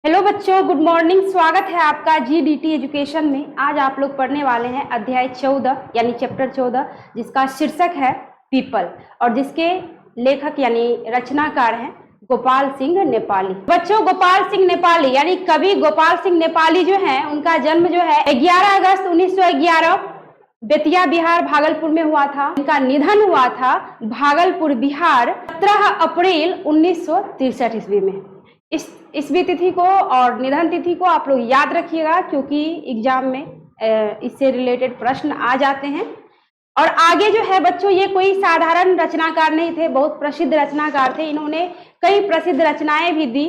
Hello बच्चों, good morning. स्वागत है आपका जीडीटी एजुकेशन में। आज आप लोग पढ़ने वाले हैं अध्याय 14 यानी चैप्टर 14, जिसका शीर्षक है पीपल और जिसके लेखक यानी रचनाकार हैं गोपाल सिंह नेपाली। बच्चों, गोपाल सिंह नेपाली यानी कवि गोपाल सिंह नेपाली जो हैं, उनका जन्म जो है 11 अगस्त 1911 बेतिया बिहार भागलपुर में हुआ था। उनका निधन हुआ था भागलपुर बिहार 17 अप्रैल 1963 ईस्वी में। इस ईस्वी तिथि को और निधन तिथि को आप लोग याद रखिएगा, क्योंकि एग्जाम में इससे रिलेटेड प्रश्न आ जाते हैं। और आगे जो है बच्चों, ये कोई साधारण रचनाकार नहीं थे, बहुत प्रसिद्ध रचनाकार थे। इन्होंने कई प्रसिद्ध रचनाएं भी दी।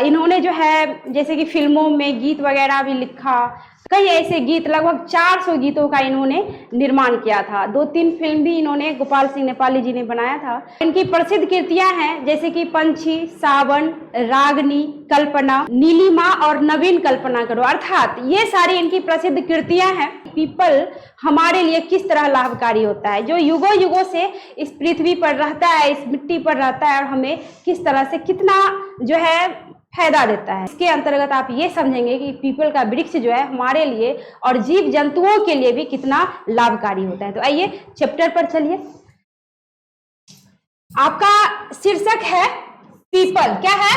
इन्होंने जो है जैसे कि फिल्मों में गीत वगैरह भी लिखा। कई ऐसे गीत, लगभग 400 गीतों का इन्होंने निर्माण किया था। 2-3 फिल्म भी इन्होंने गोपाल सिंह नेपाली जी ने बनाया था। इनकी प्रसिद्ध कृतियां हैं जैसे कि पंछी, सावन, रागनी, कल्पना, नीलिमा और नवीन कल्पना करो, अर्थात ये सारी इनकी प्रसिद्ध कृतियां हैं। पीपल हमारे लिए किस तरह लाभकारी होता है, जो युगों युगों से इस पृथ्वी पर रहता है, इस मिट्टी पर रहता है और हमें किस तरह से कितना जो है फायदा देता है। इसके अंतर्गत आप ये समझेंगे कि पीपल का वृक्ष जो है हमारे लिए और जीव जंतुओं के लिए भी कितना लाभकारी होता है। तो आइए चैप्टर पर चलिए। आपका शीर्षक है पीपल। क्या है?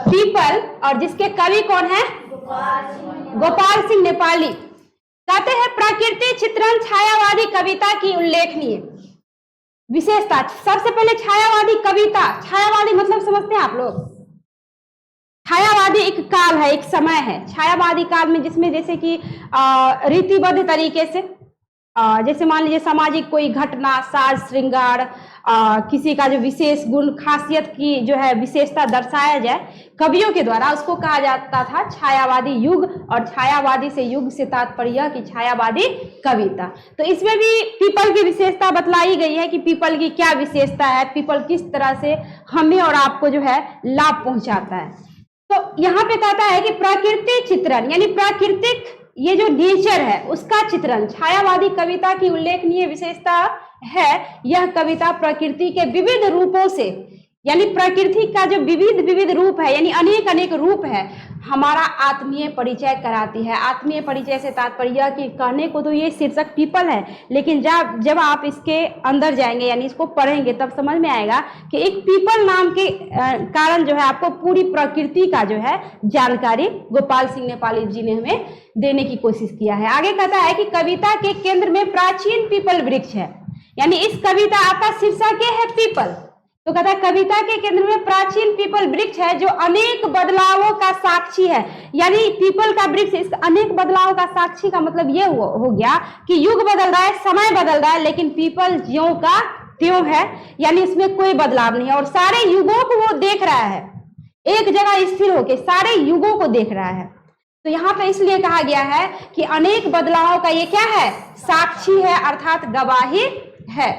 पीपल। और जिसके कवि कौन है? गोपाल सिंह नेपाली। कहते हैं प्रकृति चित्रण छायावादी कविता की उल्लेखनीय विशेषता। सबसे पहले छायावादी कविता। छायावादी मतलब समझते हैं आप लोग? छायावादी एक काल है, एक समय है। छायावादी काल में जिसमें जैसे कि रीतिबद्ध तरीके से जैसे मान लीजिए सामाजिक कोई घटना, साज श्रृंगार, किसी का जो विशेष गुण खासियत की जो है विशेषता दर्शाया जाए कवियों के द्वारा, उसको कहा जाता था छायावादी युग। और छायावादी से युग से तात्पर्य की छायावादी कविता। तो इसमें भी पीपल की विशेषता बतलाई गई है कि पीपल की क्या विशेषता है, पीपल किस तरह से हमें और आपको जो है लाभ पहुंचाता है। तो यहाँ पे कहता है कि प्रकृति चित्रण यानी प्राकृतिक ये जो नेचर है उसका चित्रण छायावादी कविता की उल्लेखनीय विशेषता है। यह कविता प्रकृति के विविध रूपों से यानी प्रकृति का जो विविध रूप है यानी अनेक अनेक रूप है, हमारा आत्मीय परिचय कराती है। आत्मीय परिचय से तात्पर्य कि कहने को तो ये शीर्षक पीपल है, लेकिन जब आप इसके अंदर जाएंगे यानी इसको पढ़ेंगे तब समझ में आएगा कि एक पीपल नाम के कारण जो है आपको पूरी प्रकृति का जो है जानकारी गोपाल सिंह नेपाली जी ने हमें देने की कोशिश किया है। आगे कहता है कि कविता के केंद्र में प्राचीन पीपल वृक्ष है, यानी इस कविता आपका शीर्षक है पीपल। तो कहता है कविता के केंद्र में प्राचीन पीपल वृक्ष है जो अनेक बदलावों का साक्षी है। यानी पीपल का वृक्ष इस अनेक बदलावों का साक्षी का मतलब ये हो गया कि युग बदल रहा है, समय बदल रहा है, लेकिन पीपल ज्यों का त्यों है, यानी इसमें कोई बदलाव नहीं है और सारे युगों को वो देख रहा है, एक जगह स्थिर होकर सारे युगों को देख रहा है। तो यहाँ पे इसलिए कहा गया है कि अनेक बदलावों का ये क्या है? साक्षी है, अर्थात गवाही है।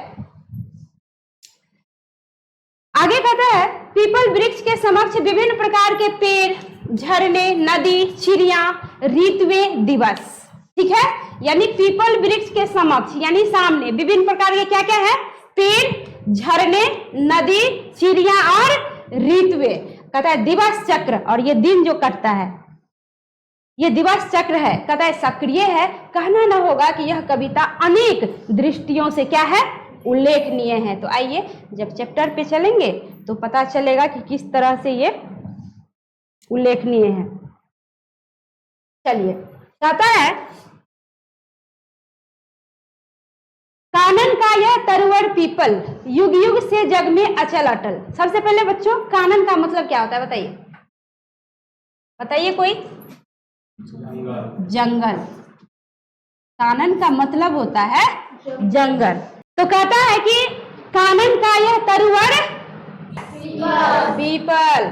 आगे कहता है पीपल वृक्ष के समक्ष विभिन्न प्रकार के पेड़, झरने, नदी, चिड़िया, ऋतुए, दिवस। ठीक है, यानी पीपल वृक्ष के समक्ष यानी सामने विभिन्न प्रकार के क्या क्या है? पेड़, झरने, नदी, चिड़िया और ऋतुए। कहता है दिवस चक्र, और ये दिन जो कटता है ये दिवस चक्र है। कहता है सक्रिय है। कहना न होगा कि यह कविता अनेक दृष्टियों से क्या है? उल्लेखनीय है। तो आइए जब चैप्टर पे चलेंगे तो पता चलेगा कि किस तरह से ये उल्लेखनीय है। चलिए, कहता है कानन का यह तरुवर पीपल युग युग से जग में अचल अटल। सबसे पहले बच्चों, कानन का मतलब क्या होता है बताइए? बताइए कोई? जंगल। कानन का मतलब होता है जंगल। तो कहता है कि कानन का यह तरुवर पीपल,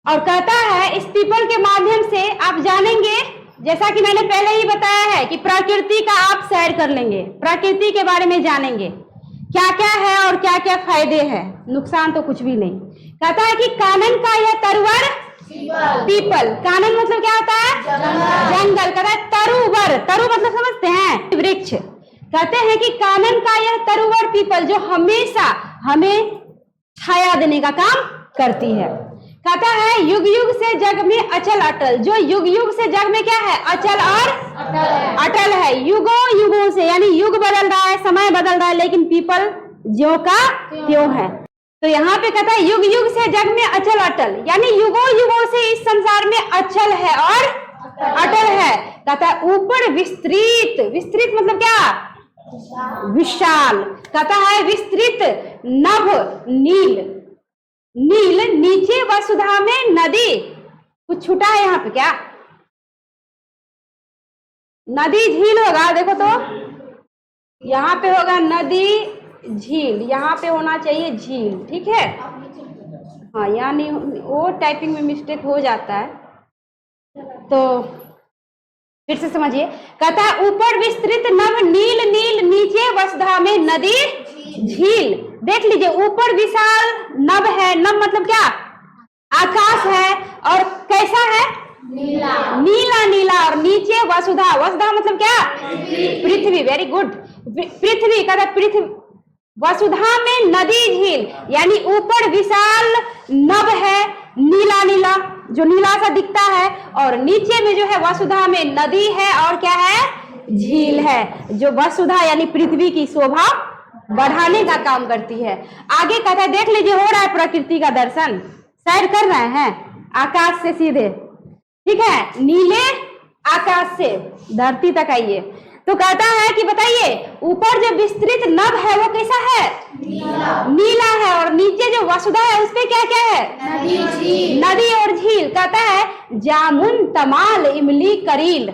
और कहता है इस पीपल के माध्यम से आप जानेंगे, जैसा कि मैंने पहले ही बताया है कि प्रकृति का आप सैर कर लेंगे, प्रकृति के बारे में जानेंगे क्या क्या है और क्या क्या फायदे हैं, नुकसान तो कुछ भी नहीं। कहता है कि कानन का यह तरुवर पीपल। कानन मतलब क्या होता है? जंगल। कहता है तरुवर, तरु मतलब समझते हैं? वृक्ष। कहते हैं कि कानन का यह तरुवर पीपल जो हमेशा हमें छाया देने का काम करती है। कहता है युग युग से जग में अचल अटल। जो युग युग से जग में क्या है? अचल और अटल है। युगों युगों से यानी युग बदल रहा है, समय बदल रहा है, लेकिन पीपल ज्यों का त्यों है। तो यहाँ पे कहता है युग युग से जग में अचल अटल, यानी युगों युगों से इस संसार में अचल है और अटल है। कहता है ऊपर विस्तृत, विस्तृत मतलब क्या? विशाल। कहता है विस्तृत नभ नील, नील नीचे वसुधा में नदी। कुछ छूटा है यहाँ पे क्या? नदी झील होगा, देखो तो यहाँ पे होगा नदी झील, यहाँ पे होना चाहिए झील, ठीक है। हाँ यानी वो टाइपिंग में मिस्टेक हो जाता है, तो फिर से समझिए। कहता है ऊपर विस्तृत नभ नील, नील नीचे वसुधा में नदी झील। देख लीजिए ऊपर विशाल नभ है, नभ मतलब क्या? आकाश है, और कैसा है? नीला, नीला नीला, और नीचे वसुधा, वसुधा मतलब क्या? पृथ्वी। वेरी गुड, पृथ्वी। कहता है पृथ्वी वसुधा में नदी झील, यानी ऊपर विशाल नभ है नीला नीला, जो नीला सा दिखता है, और नीचे में जो है वसुधा में नदी है, और क्या है? झील है, जो वसुधा यानी पृथ्वी की शोभा बढ़ाने का काम करती है। आगे कहता है देख लीजिए, हो रहा है प्रकृति का दर्शन, सैर कर रहे हैं आकाश से सीधे, ठीक है, नीले आकाश से धरती तक आइए। तो कहता है कि बताइए ऊपर जो विस्तृत नभ है वो कैसा है? नीला, नीला है, और नीचे जो वसुधा है उसपे क्या क्या है? नदी, झील। नदी और झील। कहता है जामुन तमाल इमली करील,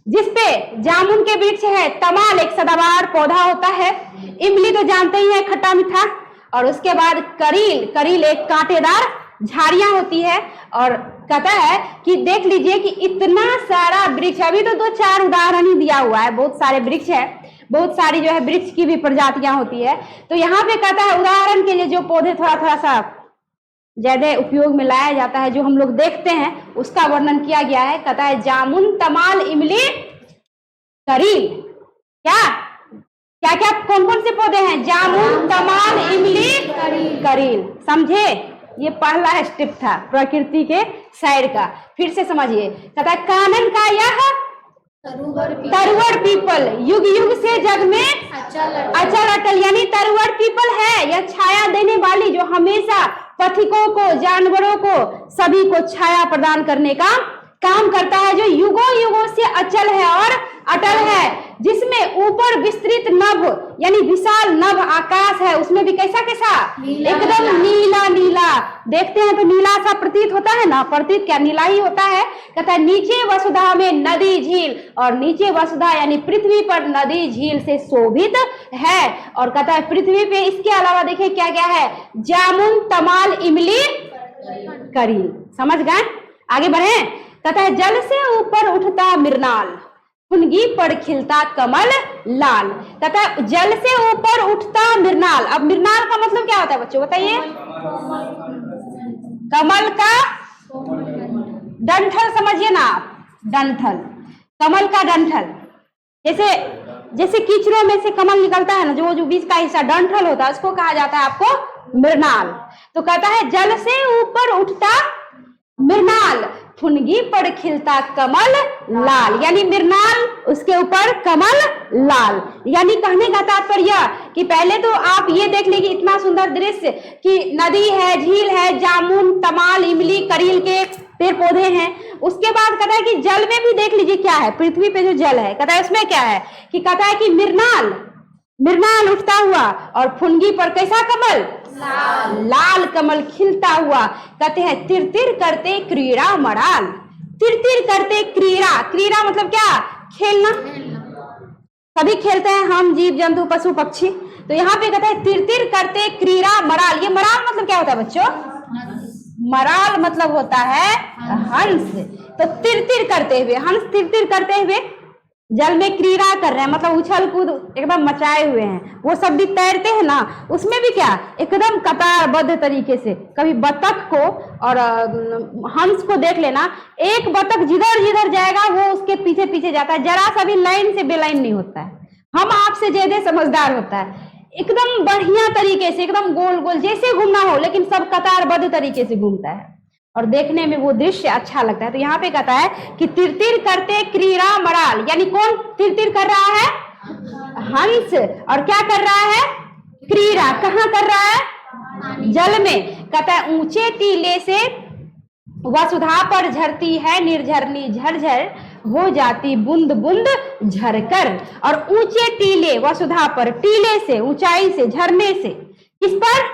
जिसपे जामुन के वृक्ष है, तमाल एक सदाबहार पौधा होता है, इमली तो जानते ही है खट्टा मीठा, और उसके बाद करील, करील एक कांटेदार झाड़ियां होती है। और कहता है कि देख लीजिए कि इतना सारा वृक्ष, अभी तो 2-4 उदाहरण ही दिया हुआ है, बहुत सारे वृक्ष है, बहुत सारी जो है वृक्ष की भी प्रजातियां होती है। तो यहाँ पे कहता है उदाहरण के लिए जो पौधे थोड़ा थोड़ा सा ज्यादा उपयोग में लाया जाता है, जो हम लोग देखते हैं, उसका वर्णन किया गया है। कहता है जामुन तमाल इमली करील। क्या क्या क्या कौन कौन से पौधे हैं? जामुन तमाल इमली करील। समझे? ये पहला स्टेप था प्रकृति के साइड का। फिर से समझिए। कहता है कानन का यह तरुवर पीपल युग युग से जग में अचल अटल, यानी तरुवर पीपल है यह छाया देने वाली, जो हमेशा पथिकों को, जानवरों को, सभी को छाया प्रदान करने का काम करता है, जो युगों युगों से अचल है और अटल है, जिसमें ऊपर विस्तृत नभ यानी विशाल नभ आकाश है, उसमें भी कैसा कैसा? एकदम नीला नीला। देखते हैं तो नीला सा प्रतीत होता है ना, प्रतीत क्या नीला ही होता है। कहता है नीचे वसुधा में नदी झील, और नीचे वसुधा यानी पृथ्वी पर नदी झील से शोभित है। और कहता है पृथ्वी पे इसके अलावा देखिए क्या क्या है? जामुन तमाल इमली करील। समझ गए? आगे बढ़े। कहता है जल से ऊपर उठता मृणाल, फुनगी पर खिलता कमल लाल। कहता है जल से ऊपर उठता मृणाल। अब मृणाल का मतलब क्या होता है बच्चों बताइए? कमल का डंठल, समझिए ना आप, डंठल, कमल का डंठल। जैसे जैसे कीचड़ों में से कमल निकलता है ना, जो बीच का हिस्सा डंठल होता है, उसको कहा जाता है आपको मृणाल। तो कहता है जल से ऊपर उठता मृणाल, फुनगी पर खिलता कमल लाल, यानी मृणाल उसके ऊपर कमल लाल। यानी कहने का तात्पर्य कि पहले तो आप ये देख लीजिए इतना सुंदर दृश्य कि नदी है, झील है, जामुन तमाल इमली करील के पेड़ पौधे हैं। उसके बाद कहता है कि जल में भी देख लीजिए क्या है, पृथ्वी पे जो जल है, कहता है उसमें क्या है कि कहता है कि मृणाल, मृणाल उठता हुआ, और फुनगी पर कैसा कमल? लाल कमल खिलता हुआ। कहते हैं तिर तिर करते क्रीड़ा मराल, तिर तिर करते क्रीड़ा, क्रीड़ा मतलब क्या? खेलना। सभी खेलते हैं हम, जीव जंतु पशु पक्षी। तो यहाँ पे कहता है तिर तिर करते क्रीड़ा मराल। ये मराल मतलब क्या होता है बच्चों? मराल मतलब होता है हंस। तो तिर तिर करते हुए, हंस तिर तिर करते हुए जल में क्रीड़ा कर रहे हैं, मतलब उछल कूद एकदम मचाए हुए हैं। वो सब भी तैरते हैं ना, उसमें भी क्या एकदम कतारबद्ध तरीके से। कभी बतख को और हंस को देख लेना, एक बतख जिधर जिधर जाएगा वो उसके पीछे पीछे जाता है, जरा सा भी लाइन से बेलाइन नहीं होता है। हम आपसे ज्यादा समझदार होता है, एकदम बढ़िया तरीके से, एकदम गोल गोल जैसे घूमना हो, लेकिन सब कतारबद्ध तरीके से घूमता है। और देखने में वो दृश्य अच्छा लगता है। तो यहाँ पे कहता है कि तिरतिर करते क्रीड़ा मराल, यानी कौन तिरतिर कर रहा है? हंस। और क्या कर रहा है? क्रीड़ा। कहाँ कर रहा है? जल में। कहता है ऊंचे टीले से वसुधा पर झरती है निर्झरनी, झरझर हो जाती बूंद बूंद झरकर। और ऊंचे टीले वसुधा पर, टीले से ऊंचाई से, झरने से, किस पर?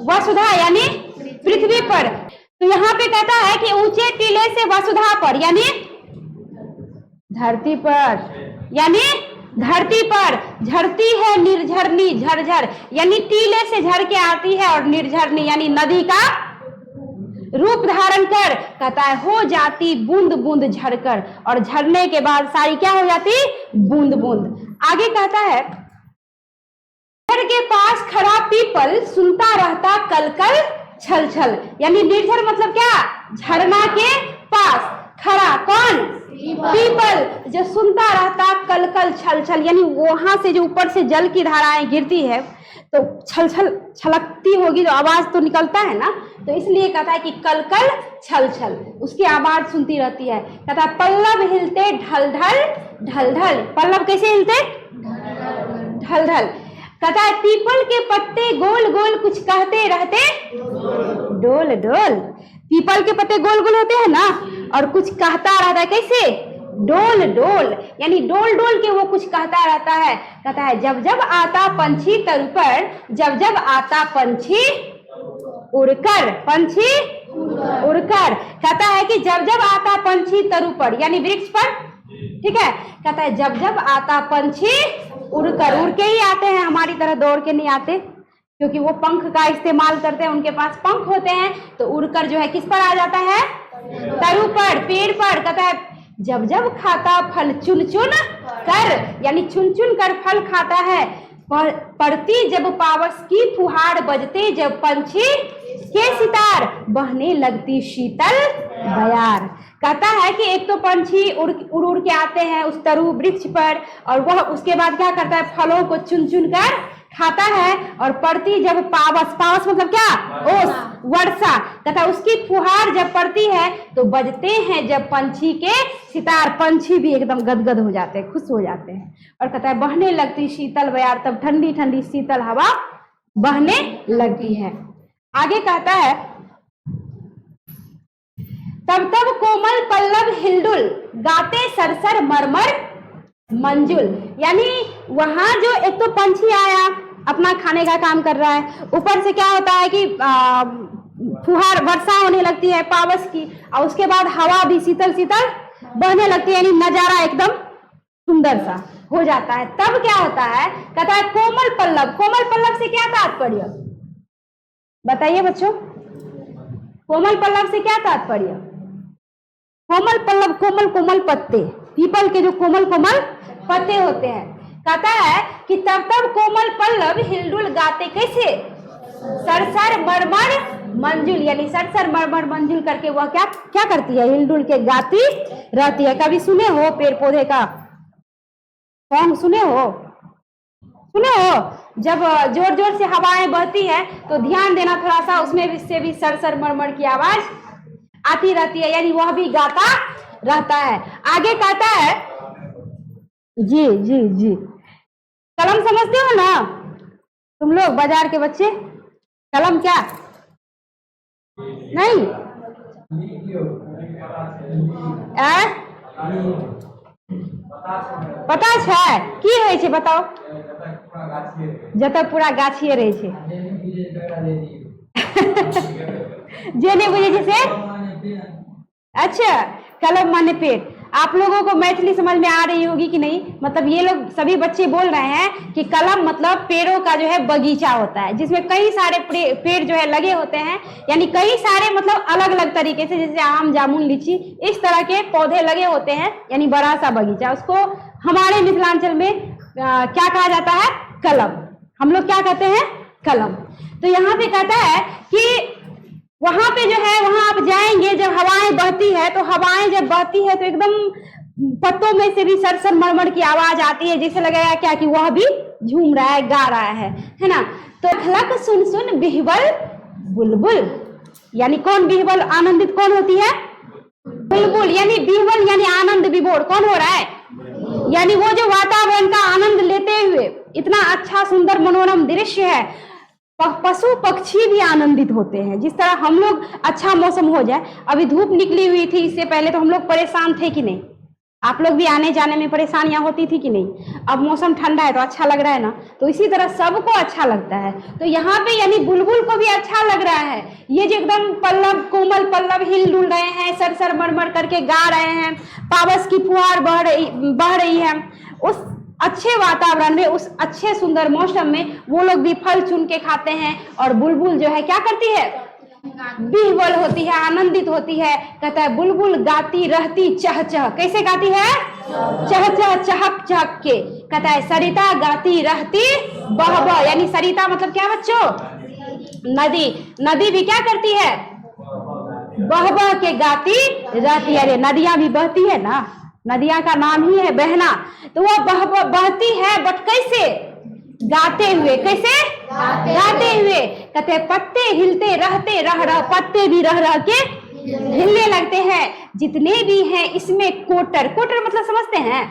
वसुधा यानी पृथ्वी पर। तो यहाँ पे कहता है कि ऊंचे टीले से वसुधा पर यानी धरती पर, यानी धरती पर झरती है निर्झरनी, झरझर यानी टीले से झर के आती है, और निर्झरनी यानी नदी का रूप धारण कर। कहता है हो जाती बूंद बूंद झरकर, और झरने के बाद सारी क्या हो जाती? बूंद बूंद। आगे कहता है घर के पास खड़ा पीपल सुनता रहता कल कल छल छल, यानी निर्झर मतलब क्या? झरना के पास खड़ा कौन? पीपल, जो सुनता रहता कल कल छल छल, यानी वहां से जो ऊपर से जल की धाराएं गिरती है तो छल छल छलकती होगी, जो आवाज तो निकलता है ना, तो इसलिए कहता है कि कल कल छल छल, उसकी आवाज सुनती रहती है। कहता है पल्लव हिलते ढल ढल ढल ढल, पल्लव कैसे हिलते? ढल ढल। कहता है पीपल के पत्ते गोल गोल कुछ कहते रहते डोल डोल, पीपल के पत्ते गोल गोल होते हैं ना, और कुछ कहता रहता है कैसे? डोल डोल, यानी डोल डोल के वो कुछ कहता रहता है। कहता है जब जब आता पंछी तरु पर, जब जब आता पंछी उड़कर, पंछी उड़कर। कहता है कि जब जब आता पंछी तरु पर यानी वृक्ष पर, ठीक है। कहता है जब जब आता पंछी उड़कर, उड़ के ही आते हैं, हमारी तरह दौड़ के नहीं आते, क्योंकि वो पंख का इस्तेमाल करते हैं, उनके पास पंख होते हैं, तो उड़कर जो है किस पर आ जाता है? तरु पर, पेड़ पर। कहता है जब जब खाता फल चुन चुन कर, यानी चुन चुन कर फल खाता है। पड़ती जब पावस की फुहार, बजते जब पंछी के सितार, बहने लगती शीतल बयार। कहता है कि एक तो पंछी उड़ उड़ के आते हैं उस तरु वृक्ष पर, और वह उसके बाद क्या करता है? फलों को चुन चुन कर खाता है। और पड़ती जब पावस, पावस मतलब क्या? ओस, वर्षा। कहता है उसकी फुहार जब पड़ती है तो बजते हैं जब पंछी के सितार, पंछी भी एकदम गदगद हो जाते हैं, खुश हो जाते हैं। और कहता है बहने लगती शीतल बयार, तब ठंडी ठंडी शीतल हवा बहने लगती है। आगे कहता है तब तब कोमल पल्लव हिलडुल, गाते सरसर मरमर मंजुल, यानी वहां जो एक तो पंछी आया अपना खाने का काम कर रहा है, ऊपर से क्या होता है कि फुहार वर्षा होने लगती है पावस की, और उसके बाद हवा भी शीतल शीतल बहने लगती है, यानी नजारा एकदम सुंदर सा हो जाता है। तब क्या होता है? कहता है कोमल पल्लव। कोमल पल्लव से क्या तात्पर्य बताइए बच्चों? कोमल पल्लव से क्या तात्पर्य? कोमल पल्लव, कोमल कोमल पत्ते, पीपल के जो कोमल कोमल पत्ते होते हैं। कहता है कि तब तब कोमल पल्लव हिलडुल गाते कैसे? सरसर मरमर मंजुल, यानी सरसर मरमर मंजुल करके वह क्या क्या करती है? हिलडुल के गाती रहती है। कभी सुने हो पेड़ पौधे का सॉन्ग? सुने हो? सुने हो? जब जोर जोर से हवाएं बहती है तो ध्यान देना थोड़ा सा, उसमें से भी सरसर मरमर की आवाज आती रहती है, यानी वह भी गाता रहता है। आगे कहता है जी जी जी, कलम समझते हो ना तुम लोग, बाजार के बच्चे? कलम क्या? नहीं पता है की होइ छै? बताओ। जतऽ पूरा गाछिए रहे छै जे नहीं बुझे से। अच्छा, कलम माने पेड़। आप लोगों को मैथिली समझ में आ रही होगी कि नहीं? मतलब ये लोग सभी बच्चे बोल रहे हैं कि कलम मतलब पेड़ों का जो है बगीचा होता है, जिसमें कई सारे पेड़ जो है लगे होते हैं, यानी कई सारे मतलब अलग अलग तरीके से, जैसे आम जामुन लीची इस तरह के पौधे लगे होते हैं, यानी बड़ा सा बगीचा। उसको हमारे मिथिलांचल में क्या कहा जाता है? कलम। हम लोग क्या कहते हैं? कलम। तो यहाँ पे कहता है कि वहां पे जो है, वहां आप जाएंगे जब हवाएं बहती है, तो हवाएं जब बहती है तो एकदम पत्तों में से भी सरसर मरमर की आवाज आती है, जैसे लगेगा क्या कि वह भी झूम रहा है, गा रहा है ना। तो खलक सुन सुन बिहवल बुलबुल, यानी कौन विह्वल आनंदित कौन होती है? बुलबुल। यानी विह्वल यानी आनंद विभोर कौन हो रहा है? यानी वो जो वातावरण का आनंद लेते हुए इतना अच्छा सुंदर मनोरम दृश्य है, पशु पक्षी भी आनंदित होते हैं। जिस तरह हम लोग अच्छा मौसम हो जाए, अभी धूप निकली हुई थी, इससे पहले तो हम लोग परेशान थे कि नहीं? आप लोग भी आने जाने में परेशानियां होती थी कि नहीं? अब मौसम ठंडा है तो अच्छा लग रहा है ना, तो इसी तरह सबको अच्छा लगता है। तो यहाँ पे यानी बुलबुल को भी अच्छा लग रहा है। ये जो एकदम पल्लव कोमल पल्लव हिल डुल रहे हैं, सर सर मर करके गा रहे हैं, पावस की फुहार बह रही है, उस अच्छे वातावरण में, उस अच्छे सुंदर मौसम में वो लोग भी फल चुन के खाते हैं। और बुलबुल जो है क्या करती है? विह्वल होती है, आनंदित होती है। कहता है बुलबुल गाती रहती चह चह। कैसे गाती है? चह चह चहक चहक के। कहता है सरिता गाती रहती बह बह। यानी सरिता मतलब क्या बच्चों? नदी। नदी भी क्या करती है? बह बह के गाती रहती है। अरे नदियां भी बहती है ना, नदियां का नाम ही है बहना। तो वो बहती है, बट कैसे? गाते हुए। कैसे? गाते हुए। कहते पत्ते हिलते रहते रह पत्ते भी रह के हिलने लगते हैं। जितने भी हैं इसमें कोटर। कोटर मतलब समझते हैं?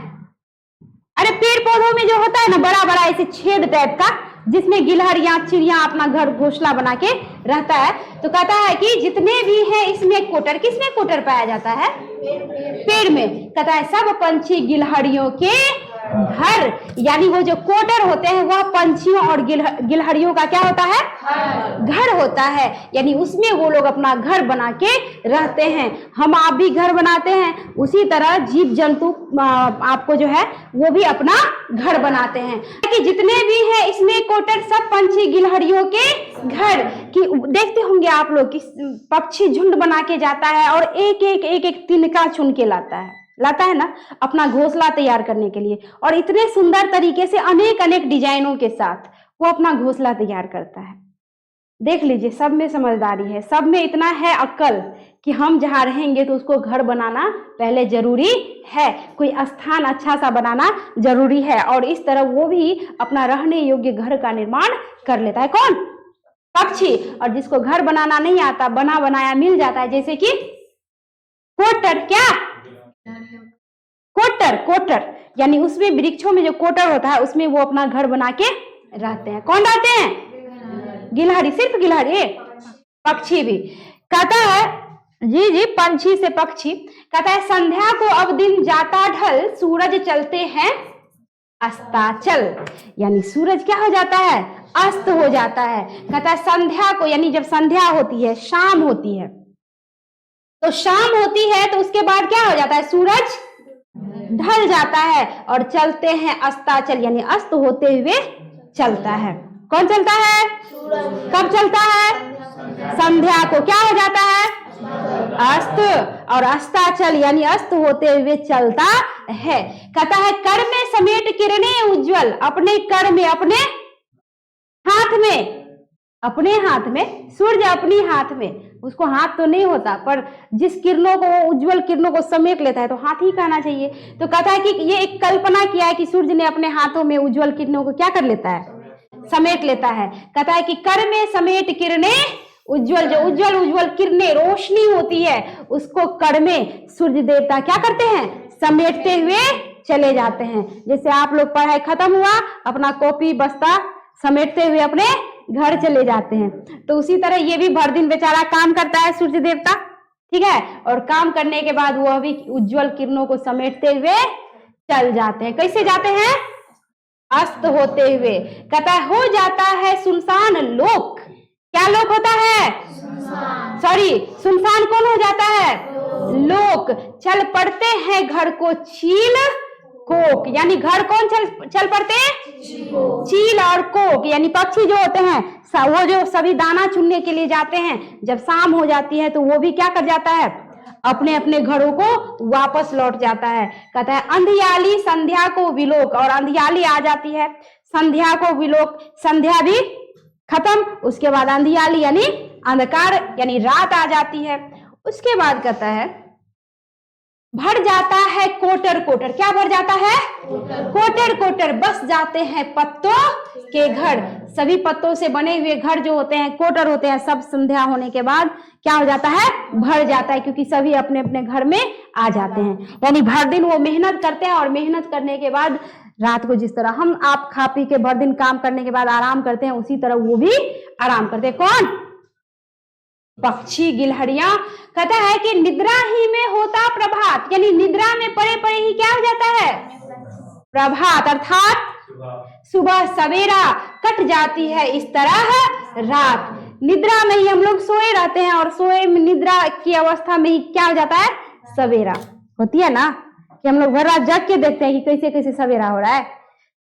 अरे पेड़ पौधों में जो होता है ना बड़ा बड़ा ऐसे छेद टाइप का, जिसमें गिलहरियां चिड़िया अपना घर घोंसला बना के रहता है। तो कहता है कि जितने भी हैं इसमें कोटर। किसमें कोटर पाया जाता है? पेड़ में। कहता है सब पंछी गिलहरियों के घर। यानी वो जो कोटर होते हैं वह पंछियों और गिलहरियों का क्या होता है? घर होता है। यानी उसमें वो लोग अपना घर बना के रहते हैं। हम आप भी घर बनाते हैं, उसी तरह जीव जंतु आपको जो है वो भी अपना घर बनाते हैं। कि जितने भी हैं इसमें कोटर, सब पंछी गिलहरियों के घर। कि देखते होंगे आप लोग कि पक्षी झुंड बना के जाता है और एक एक तिनका चुन के लाता है ना अपना घोंसला तैयार करने के लिए। और इतने सुंदर तरीके से अनेक अनेक डिजाइनों के साथ वो अपना घोंसला तैयार करता है। देख लीजिए, सब में समझदारी है, सब में इतना है अक्ल कि हम जहाँ रहेंगे तो उसको घर बनाना पहले जरूरी है, कोई स्थान अच्छा सा बनाना जरूरी है। और इस तरह वो भी अपना रहने योग्य घर का निर्माण कर लेता है। कौन? पक्षी। और जिसको घर बनाना नहीं आता, बना बनाया मिल जाता है, जैसे कि कोटर। क्या? कोटर यानी उसमें वृक्षों में जो कोटर होता है उसमें वो अपना घर बना के रहते हैं। कौन रहते हैं? गिलहरी। सिर्फ गिलहरी? पक्षी भी। कहता है जी पंछी से पक्षी। कहता है संध्या को अब दिन जाता ढल, सूरज चलते हैं अस्ताचल। यानी सूरज क्या हो जाता है? अस्त हो जाता है। कहता है संध्या को, यानी जब संध्या होती है, शाम होती है, तो शाम होती है तो उसके बाद क्या हो जाता है? सूरज ढल जाता है और चलते हैं अस्ताचल, यानी अस्त होते हुए चलता है। कौन चलता है? कब चलता है? संध्या को क्या हो जाता है? अस्त। और अस्ताचल यानी अस्त होते हुए चलता है। कहता है कर में समेट किरणें उज्जवल, अपने कर में, अपने हाथ में, अपने हाथ में, सूर्य अपनी हाथ में। उसको हाथ तो नहीं होता, पर जिस किरणों को, उज्जवल किरणों को समेट लेता है तो हाथ ही कहना चाहिए। तो कहता है कि ये एक कल्पना किया है कि सूर्य ने अपने हाथों में उज्जवल किरणों को क्या कर लेता है? समेट लेता है। कहता है कि कर में समेट किरणें उज्जवल, जो उज्जवल किरणें, रोशनी होती है, उसको कर में सूर्य देवता क्या करते हैं? समेटते हुए चले जाते हैं। जैसे आप लोग पढ़ाई खत्म हुआ, अपना कॉपी बस्ता समेटते हुए अपने घर चले जाते हैं, तो उसी तरह ये भी भर दिन बेचारा काम करता है सूर्य देवता, ठीक है। और काम करने के बाद वह भी उज्जवल किरणों को समेटते हुए चल जाते हैं। कैसे जाते हैं? अस्त होते हुए। कहता है हो जाता है सुनसान लोक। क्या लोक होता है? सॉरी, सुनसान कौन हो जाता है? लोक। चल पड़ते हैं घर को चील कोक, यानी घर कौन चल पड़ते हैं? चील और कोक, यानी पक्षी जो होते हैं वो जो सभी दाना चुनने के लिए जाते हैं, जब शाम हो जाती है तो वो भी क्या कर जाता है? अपने अपने घरों को वापस लौट जाता है। कहता है अंधियाली संध्या को विलोक, और अंधियाली आ जाती है, संध्या को विलोक, संध्या भी खत्म, उसके बाद अंधियाली यानी अंधकार, यानी रात आ जाती है। उसके बाद कहता है भर जाता है कोटर कोटर, क्या भर जाता है? कोटर कोटर बस जाते हैं पत्तों के घर। सभी पत्तों से बने हुए घर जो होते हैं कोटर होते हैं, सब संध्या होने के बाद क्या हो जाता है? भर जाता है, क्योंकि सभी अपने अपने घर में आ जाते हैं। यानी भर दिन वो मेहनत करते हैं और मेहनत करने के बाद रात को जिस तरह हम आप खा पी के भर दिन काम करने के बाद आराम करते हैं, उसी तरह वो भी आराम करते हैं। कौन? पक्षी, गिलहरियां। कहता है कि निद्रा ही में होता प्रभात, यानी निद्रा में पड़े पड़े ही क्या हो जाता है? प्रभात, अर्थात सुबह सवेरा कट जाती है इस तरह रात। निद्रा में ही हम लोग सोए रहते हैं और सोए में निद्रा की अवस्था में ही क्या हो जाता है? सवेरा होती है ना, कि हम लोग भर रात जग के देखते हैं कि कैसे कैसे सवेरा हो रहा है।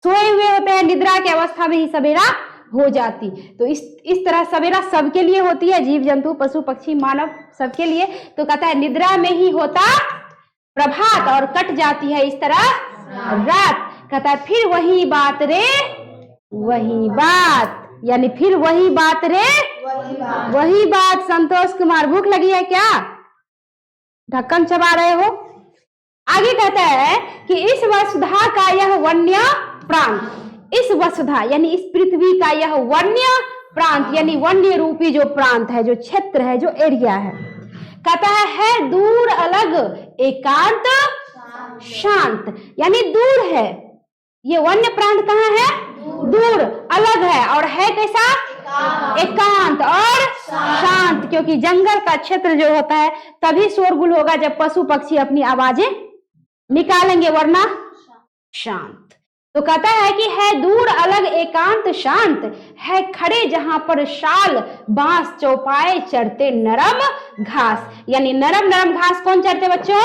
सोए हुए होते हैं, निद्रा की अवस्था में ही सवेरा हो जाती। तो इस तरह सवेरा सबके लिए होती है, जीव जंतु पशु पक्षी मानव सबके लिए। तो कहता है निद्रा में ही होता प्रभात और कट जाती है इस तरह रात। कहता है फिर वही बात रे वही बात, यानी फिर वही बात रे वही बात। संतोष कुमार, भूख लगी है क्या? ढक्कन चबा रहे हो? आगे कहता है कि इस वसुधा का यह वन्य प्रांत, इस वसुधा यानी इस पृथ्वी का यह वन्य प्रांत, यानी वन्य रूपी जो प्रांत है, जो क्षेत्र है, जो एरिया है, कहता है दूर अलग एकांत शांत, यानी दूर है। ये वन्य प्रांत कहाँ है? दूर, अलग है, और है कैसा? एकांत और शांत, क्योंकि जंगल का क्षेत्र जो होता है तभी शोरगुल होगा जब पशु पक्षी अपनी आवाजें निकालेंगे, वरना शांत। तो कहता है कि है दूर अलग एकांत शांत, है खड़े जहां पर शाल बांस चौपाए चरते नरम घास, यानी नरम नरम घास कौन चरते बच्चों?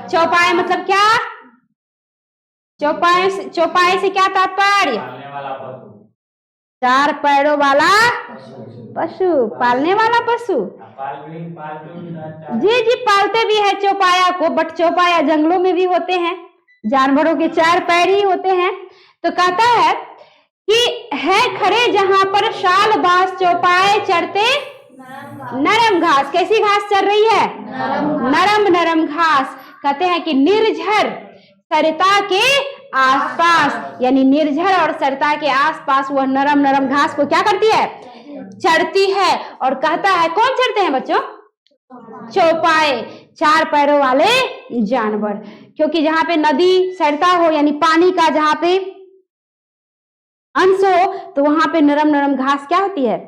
चौपाए मतलब क्या? चौपाए से क्या तात्पर्य? चार पैरों वाला पशु, पालने वाला पशु। जी जी, पालते भी है चौपाया को, बट चौपाया जंगलों में भी होते हैं, जानवरों के चार पैर ही होते हैं। तो कहता है कि है खड़े जहां पर शाल बांस चौपाए चरते नरम घास। कैसी घास चल रही है? नरम नरम घास। कहते हैं कि निर्झर सरिता के आसपास, यानी निर्झर और सरिता के आसपास वह नरम नरम घास को क्या करती है? चरती है। और कहता है कौन चरते हैं बच्चों? चौपाए, चार पैरों वाले जानवर। क्योंकि जहां पे नदी सरिता हो, यानी पानी का जहां पे अंश हो, तो वहां पे नरम नरम घास क्या होती है?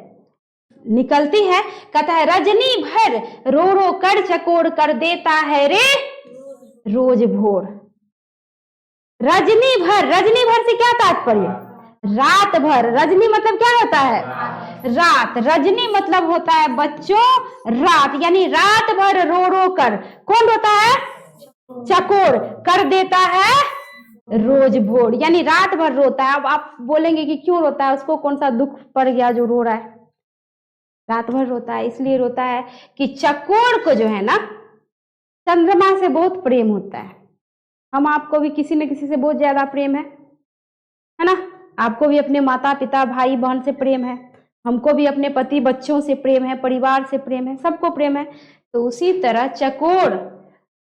निकलती है। कहता है रजनी भर रो रो कर चकोर कर देता है रे रोज भोर। रजनी भर, रजनी भर से क्या तात्पर्य? रात भर। रजनी मतलब क्या होता है? रात। रजनी मतलब होता है बच्चों रात, यानी रात भर रो रो कर। कौन रोता है? चकोर कर देता है रोज भोर, यानी रात भर रोता है। अब आप बोलेंगे कि क्यों रोता है, उसको कौन सा दुख पड़ गया जो रो रहा है? रात भर रोता है इसलिए रोता है कि चकोर को जो है ना चंद्रमा से बहुत प्रेम होता है। हम आपको भी किसी न किसी से बहुत ज्यादा प्रेम है ना? आपको भी अपने माता पिता भाई बहन से प्रेम है, हमको भी अपने पति बच्चों से प्रेम है, परिवार से प्रेम है, सबको प्रेम है। तो उसी तरह चकोर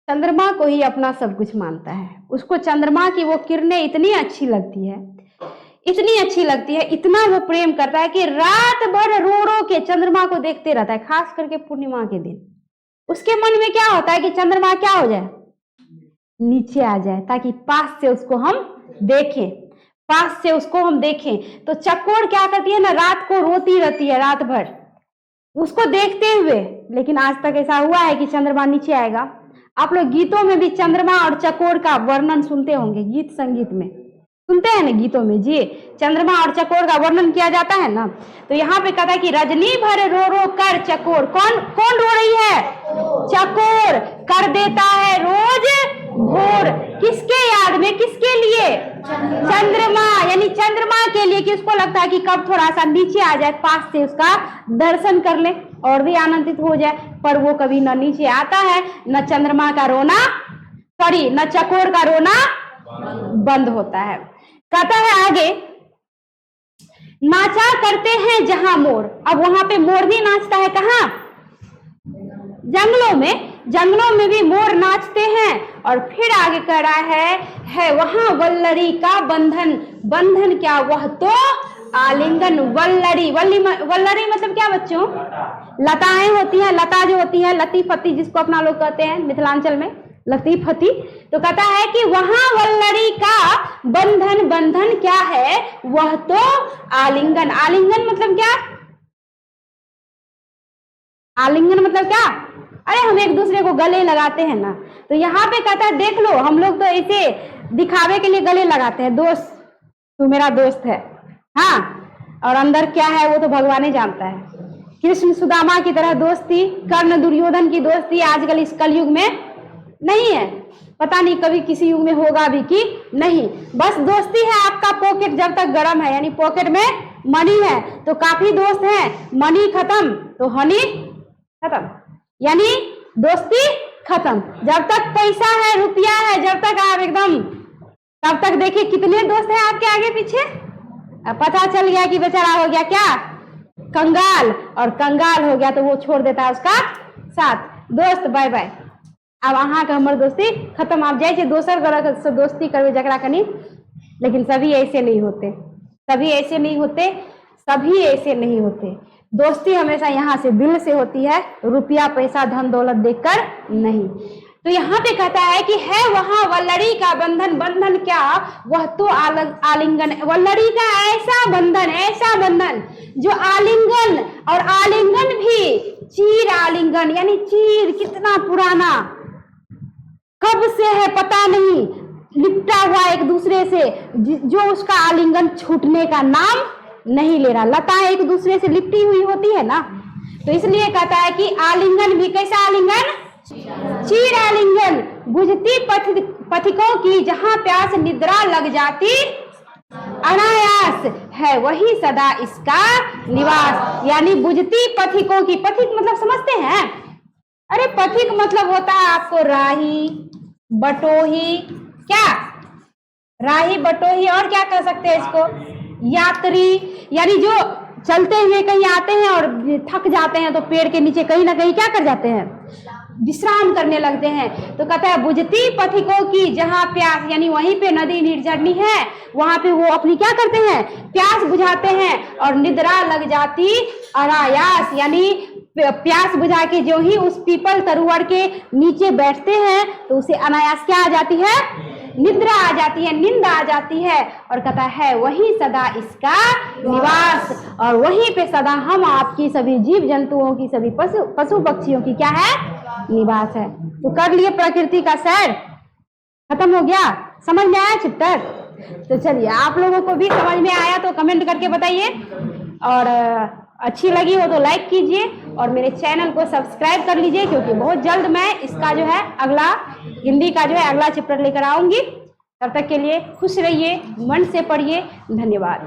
चंद्रमा को ही अपना सब कुछ मानता है। उसको चंद्रमा की वो किरणें इतनी अच्छी लगती है, इतनी अच्छी लगती है, इतना वो प्रेम करता है कि रात भर रो रो के चंद्रमा को देखते रहता है, खास करके पूर्णिमा के दिन। उसके मन में क्या होता है कि चंद्रमा क्या हो जाए? नीचे आ जाए, ताकि पास से उसको हम देखें, पास से उसको हम देखें। तो चकोर क्या करती है ना, रात को रोती रहती है रात भर उसको देखते हुए। लेकिन आज तक ऐसा हुआ है कि चंद्रमा नीचे आएगा? आप लोग गीतों में भी चंद्रमा और चकोर का वर्णन सुनते होंगे, गीत संगीत में सुनते हैं ना, गीतों में जी चंद्रमा और चकोर का वर्णन किया जाता है ना। तो यहाँ पे कहता है कि रजनी भर रो रो कर चकोर, कौन कौन रो रही है? चकोर कर देता है रोज भोर। किसके याद में, किसके लिए? चंद्रमा, यानी चंद्रमा के लिए, कि उसको लगता है कि कब थोड़ा सा नीचे आ जाए, पास से उसका दर्शन कर ले और भी आनंदित हो जाए। पर वो कभी न नीचे आता है, न चंद्रमा का रोना, सॉरी, न चकोर का रोना बंद होता है। कहता है आगे, नाचा करते हैं जहां मोर। अब वहां पे मोर भी नाचता है, कहां? जंगलों में। जंगलों में भी मोर नाचते हैं और फिर आगे कह रहा है वहां वल्लरी का बंधन। बंधन क्या? वह तो आलिंगन। वल्लरी, वल्लरी मतलब क्या बच्चों? लताएं होती हैं, लता जो होती है, लतीफती जिसको अपना लोग कहते हैं मिथिलांचल में, लतीफती। तो कहता है कि वहां वल्लरी का बंधन। बंधन क्या है? वह तो आलिंगन। आलिंगन मतलब क्या? आलिंगन मतलब क्या? अरे हम एक दूसरे को गले लगाते हैं ना। तो यहाँ पे कहता है देख लो, हम लोग तो ऐसे दिखावे के लिए गले लगाते हैं, दोस्त तू मेरा दोस्त है, हाँ, और अंदर क्या है वो तो भगवान ही जानता है। कृष्ण सुदामा की तरह दोस्ती, कर्ण दुर्योधन की दोस्ती आजकल इस कलयुग में नहीं है। पता नहीं कभी किसी युग में होगा भी कि नहीं। बस दोस्ती है आपका पॉकेट जब तक गर्म है, यानी पॉकेट में मनी है तो काफी दोस्त हैं, मनी खत्म तो हनी खत्म, यानी दोस्ती खत्म। जब तक पैसा है, रुपया है, जब तक आप एकदम, तब तक देखिए कितने दोस्त हैं आपके आगे पीछे। अब पता चल गया कि बेचारा हो गया क्या? कंगाल, और कंगाल हो गया तो वो छोड़ देता है उसका साथ। दोस्त बाय बाय, अब अहाँ का हमर दोस्ती खत्म। आप जाइए दोसर गोरा से दोस्ती करवे जकरा कनी। लेकिन सभी ऐसे नहीं होते, सभी ऐसे नहीं होते, सभी ऐसे नहीं होते। दोस्ती हमेशा यहाँ से दिल से होती है, रुपया पैसा धन दौलत देखकर नहीं। तो यहाँ पे कहता है कि है वहां वल्लरी का बंधन। बंधन क्या? वह तो आलिंगन। वल्लरी का ऐसा बंधन, ऐसा बंधन जो आलिंगन, और आलिंगन भी चीर आलिंगन, यानी चीर कितना पुराना, कब से है पता नहीं, लिपटा हुआ एक दूसरे से, जो उसका आलिंगन छूटने का नाम नहीं ले रहा। लताएं एक दूसरे से लिपटी हुई होती है ना, तो इसलिए कहता है कि आलिंगन भी कैसा आलिंगन? चीर आलिंगन। बुझती पथिकों की जहां प्यास निद्रा लग जाती अनायास, है वही सदा इसका निवास। यानी बुझती पथिकों की, पथिक मतलब समझते हैं? अरे पथिक मतलब होता है आपको राही, बटोही, क्या राही बटोही, और क्या कह सकते हैं इसको? यात्री, यानी जो चलते हुए कहीं आते हैं और थक जाते हैं तो पेड़ के नीचे कहीं ना कहीं क्या कर जाते हैं? विश्राम करने लगते हैं। तो कहता है बुझती पथिकों की जहां प्यास, यानी वहीं पे नदी निर्झरनी है, वहां पे वो अपनी क्या करते हैं? प्यास बुझाते हैं, और निद्रा लग जाती अनायास, यानी प्यास बुझा के जो ही उस पीपल तरुवर के नीचे बैठते हैं तो उसे अनायास क्या आ जाती है? निद्रा आ जाती है, नींद आ जाती है। और कहता है वही सदा इसका निवास, और वहीं पे सदा हम आपकी सभी जीव जंतुओं की, सभी पशु पक्षियों की क्या है? निवास है। तो कर लिए प्रकृति का सैर, खत्म हो गया, समझ में आया चैप्टर? तो चलिए, आप लोगों को भी समझ में आया तो कमेंट करके बताइए, और अच्छी लगी हो तो लाइक कीजिए, और मेरे चैनल को सब्सक्राइब कर लीजिए, क्योंकि बहुत जल्द मैं इसका जो है अगला हिंदी का जो है अगला चैप्टर लेकर आऊंगी। तब तक के लिए खुश रहिए, मन से पढ़िए। धन्यवाद।